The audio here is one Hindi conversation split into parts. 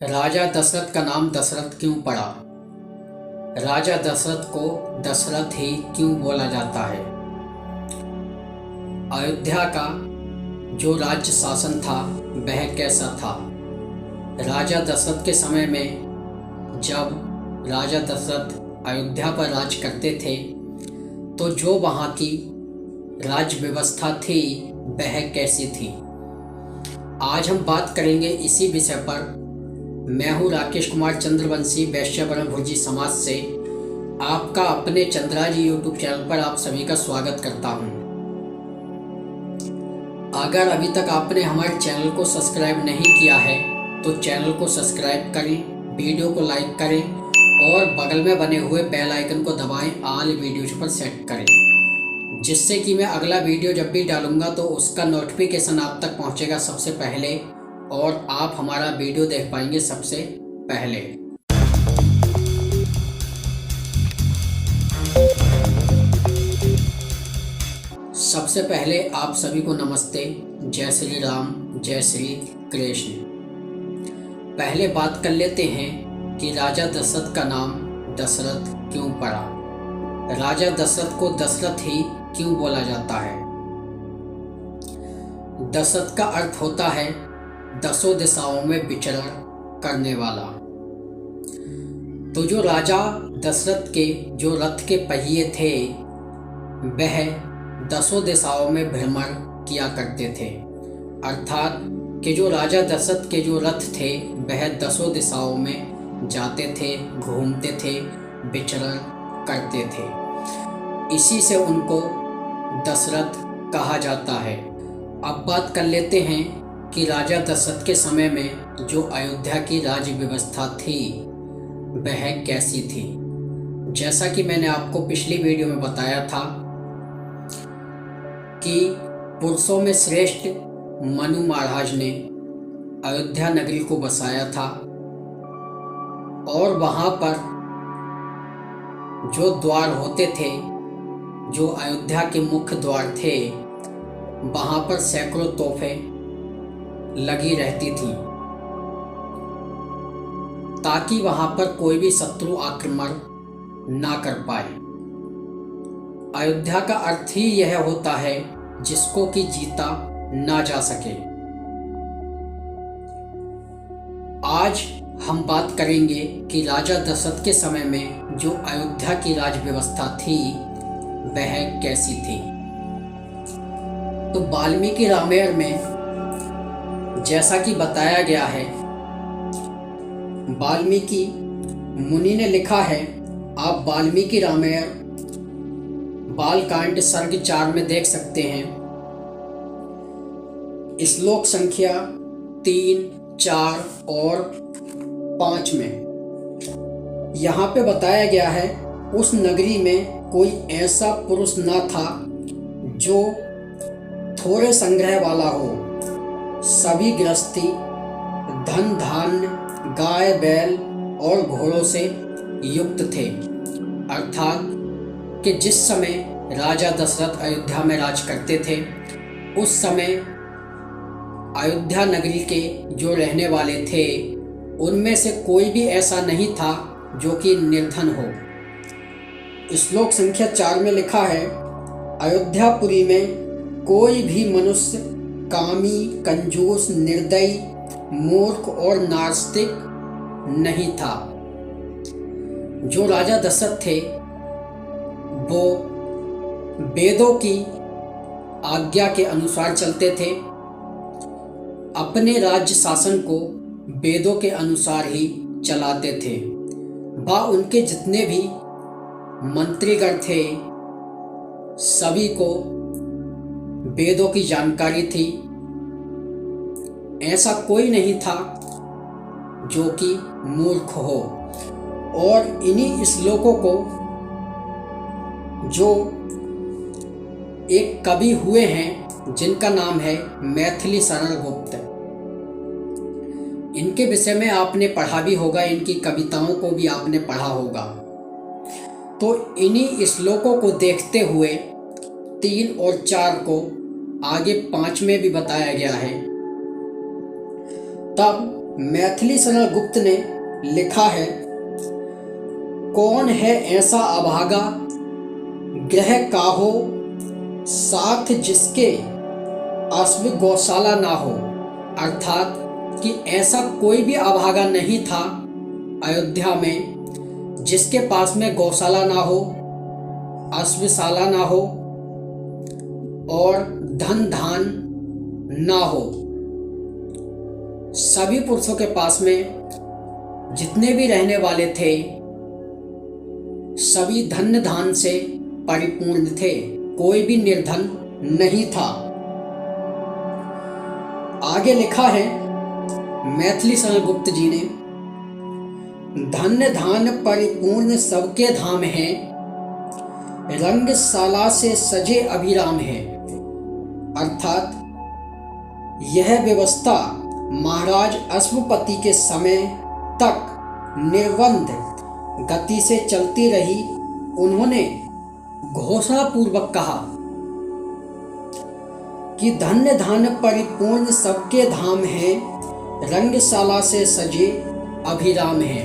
राजा दशरथ का नाम दशरथ क्यों पड़ा? राजा दशरथ को दशरथ ही क्यों बोला जाता है? अयोध्या का जो राज्य शासन था वह कैसा था? राजा दशरथ के समय में जब राजा दशरथ अयोध्या पर राज करते थे तो जो वहाँ की राज्य व्यवस्था थी वह कैसी थी? आज हम बात करेंगे इसी विषय पर। मैं हूँ राकेश कुमार चंद्रवंशी, वैश्य ब्रह्मभुजी समाज से आपका अपने चंद्राजी यूट्यूब चैनल पर आप सभी का स्वागत करता हूँ। अगर अभी तक आपने हमारे चैनल को सब्सक्राइब नहीं किया है तो चैनल को सब्सक्राइब करें, वीडियो को लाइक करें और बगल में बने हुए बेल आइकन को दबाएं, ऑल वीडियोज पर सेट करें, जिससे कि मैं अगला वीडियो जब भी डालूंगा तो उसका नोटिफिकेशन आप तक पहुंचेगा सबसे पहले और आप हमारा वीडियो देख पाएंगे सबसे पहले। सबसे पहले आप सभी को नमस्ते, जय श्री राम, जय श्री कृष्ण। पहले बात कर लेते हैं कि राजा दशरथ का नाम दशरथ क्यों पड़ा। राजा दशरथ को दशरथ ही क्यों बोला जाता है? दशरथ का अर्थ होता है दसों दिशाओं में विचरण करने वाला। तो जो राजा दशरथ के जो रथ के पहिए थे वह दसों दिशाओं में भ्रमण किया करते थे, अर्थात कि जो राजा दशरथ के जो रथ थे वह दसों दिशाओं में जाते थे, घूमते थे, विचरण करते थे। इसी से उनको दशरथ कहा जाता है। अब बात कर लेते हैं कि राजा दशरथ के समय में जो अयोध्या की राज्य व्यवस्था थी वह कैसी थी। जैसा कि मैंने आपको पिछली वीडियो में बताया था कि पुरुषों में श्रेष्ठ मनु महाराज ने अयोध्या नगरी को बसाया था और वहाँ पर जो द्वार होते थे, जो अयोध्या के मुख्य द्वार थे, वहाँ पर सैकड़ों तोपें लगी रहती थी ताकि वहां पर कोई भी शत्रु आक्रमण ना कर पाए। अयोध्या का अर्थ ही यह होता है जिसको कि जीता ना जा सके। आज हम बात करेंगे कि राजा दशरथ के समय में जो अयोध्या की राज व्यवस्था थी वह कैसी थी। तो वाल्मीकि रामायण में जैसा कि बताया गया है, वाल्मीकि मुनि ने लिखा है, आप वाल्मीकि रामायण बालकांड सर्ग 4 में देख सकते हैं, श्लोक संख्या 3, 4 और 5 में यहाँ पे बताया गया है, उस नगरी में कोई ऐसा पुरुष न था जो थोड़े संग्रह वाला हो। सभी गृहस्थी धन धान्य, गाय बैल और घोड़ों से युक्त थे। अर्थात कि जिस समय राजा दशरथ अयोध्या में राज करते थे उस समय अयोध्या नगरी के जो रहने वाले थे उनमें से कोई भी ऐसा नहीं था जो कि निर्धन हो। श्लोक संख्या 4 में लिखा है, अयोध्यापुरी में कोई भी मनुष्य कामी, कंजूस, निर्दयी, मूर्ख और नास्तिक नहीं था। जो राजा दशरथ थे वो वेदों की आज्ञा के अनुसार चलते थे, अपने राज्य शासन को वेदों के अनुसार ही चलाते थे। वह उनके जितने भी मंत्रीगण थे सभी को वेदों की जानकारी थी। ऐसा कोई नहीं था जो कि मूर्ख हो। और इन्हीं श्लोकों को जो एक कवि हुए हैं जिनका नाम है मैथिली शरण गुप्त, इनके विषय में आपने पढ़ा भी होगा, इनकी कविताओं को भी आपने पढ़ा होगा। तो इन्हीं श्लोकों को देखते हुए 3 और 4 को आगे 5 में भी बताया गया है। तब मैथिली शरण गुप्त ने लिखा है, कौन है ऐसा अभागा ग्रह काहो, साथ जिसके अश्व गौशाला ना हो। अर्थात कि ऐसा कोई भी अभागा नहीं था अयोध्या में जिसके पास में गौशाला ना हो, अश्वशाला ना हो और धन धान ना हो। सभी पुरुषों के पास में जितने भी रहने वाले थे सभी धन धान से परिपूर्ण थे, कोई भी निर्धन नहीं था। आगे लिखा है मैथिली शरण गुप्त जी ने, धन्य धान परिपूर्ण सबके धाम है, रंगशाला से सजे अभिराम है। अर्थात यह व्यवस्था महाराज अश्वपति के समय तक निर्बंध गति से चलती रही। उन्होंने घोषणा पूर्वक कहा कि धन्य धान परिपूर्ण सबके धाम है, रंगशाला से सजे अभिराम है।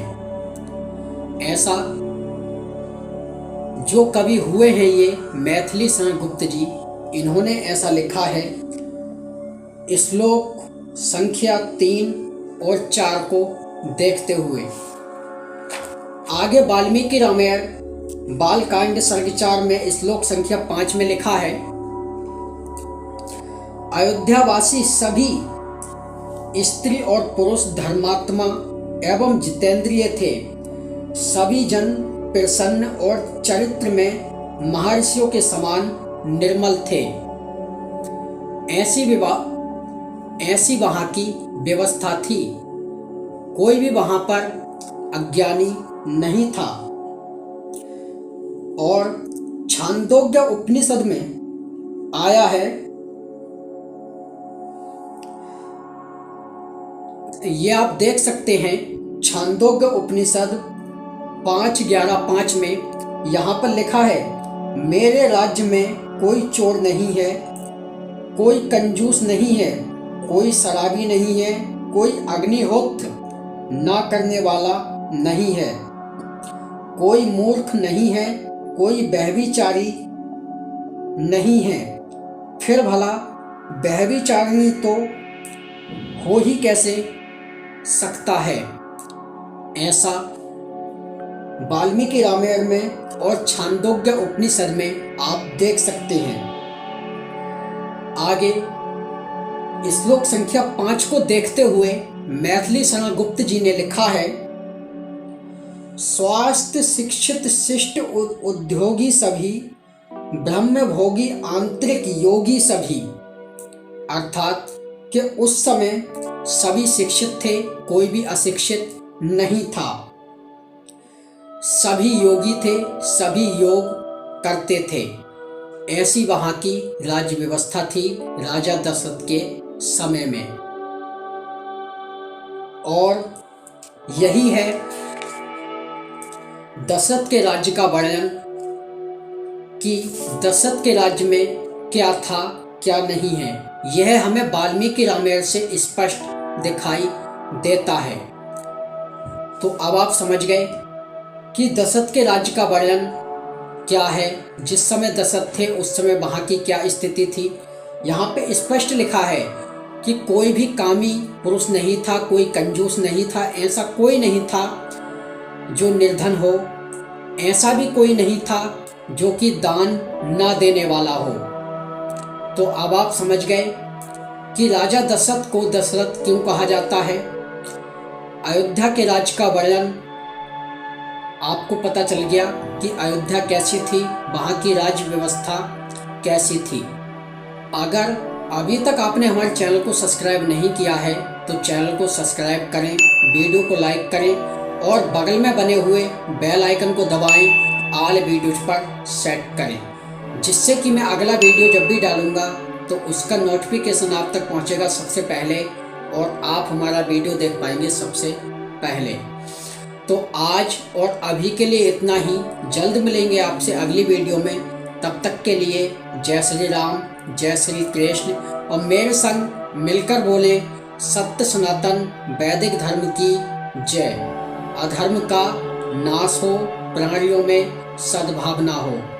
ऐसा जो कवि हुए हैं ये मैथिली शरण गुप्त जी, इन्होंने ऐसा लिखा है। श्लोक संख्या 3 और 4 को देखते हुए आगे वाल्मीकि रामायण बालकांड सर्ग 4 में श्लोक संख्या 5 में लिखा है, अयोध्यावासी सभी स्त्री और पुरुष धर्मात्मा एवं जितेंद्रिय थे। सभी जन प्रसन्न और चरित्र में महर्षियों के समान निर्मल थे। ऐसी वहां की व्यवस्था थी, कोई भी वहां पर अज्ञानी नहीं था। और छांदोग्य उपनिषद में आया है, ये आप देख सकते हैं छांदोग्य उपनिषद 5:11-5 में यहाँ पर लिखा है, मेरे राज्य में कोई चोर नहीं है, कोई कंजूस नहीं है, कोई शराबी नहीं है, कोई अग्निहोत्र ना करने वाला नहीं है, कोई मूर्ख नहीं है, कोई व्यभिचारी नहीं है। फिर भला व्यभिचारिणी तो हो ही कैसे सकता है। ऐसा वाल्मीकि रामायण में और छांदोग्य उपनिषद में आप देख सकते हैं। आगे श्लोक संख्या 5 को देखते हुए मैथिली शरण गुप्त जी ने लिखा है, स्वास्थ्य शिक्षित शिष्ट उद्योगी सभी, ब्रह्म भोगी आंतरिक योगी सभी। अर्थात कि उस समय सभी शिक्षित थे, कोई भी अशिक्षित नहीं था। सभी योगी थे, सभी योग करते थे। ऐसी वहां की राज्य व्यवस्था थी राजा दशरथ के समय में। और यही है दशरथ के राज्य का वर्णन कि दशरथ के राज्य में क्या था क्या नहीं है। यह हमें वाल्मीकि रामायण से स्पष्ट दिखाई देता है। तो अब आप समझ गए कि दशरथ के राज्य का वर्णन क्या है, जिस समय दशरथ थे उस समय वहाँ की क्या स्थिति थी। यहाँ पे स्पष्ट लिखा है कि कोई भी कामी पुरुष नहीं था, कोई कंजूस नहीं था, ऐसा कोई नहीं था जो निर्धन हो, ऐसा भी कोई नहीं था जो कि दान ना देने वाला हो। तो अब आप समझ गए कि राजा दशरथ को दशरथ क्यों कहा जाता है। अयोध्या के राज्य का वर्णन आपको पता चल गया कि अयोध्या कैसी थी, वहाँ की राज्य व्यवस्था कैसी थी। अगर अभी तक आपने हमारे चैनल को सब्सक्राइब नहीं किया है तो चैनल को सब्सक्राइब करें, वीडियो को लाइक करें और बगल में बने हुए बेल आइकन को दबाएं, ऑल वीडियोज पर सेट करें, जिससे कि मैं अगला वीडियो जब भी डालूंगा तो उसका नोटिफिकेशन आप तक पहुंचेगा सबसे पहले और आप हमारा वीडियो देख पाएंगे सबसे पहले। तो आज और अभी के लिए इतना ही, जल्द मिलेंगे आपसे अगली वीडियो में। तब तक के लिए जय श्री राम, जय श्री कृष्ण और मेरे संग मिलकर बोलें सत्य सनातन वैदिक धर्म की जय। अधर्म का नाश हो, प्राणियों में सद्भावना हो।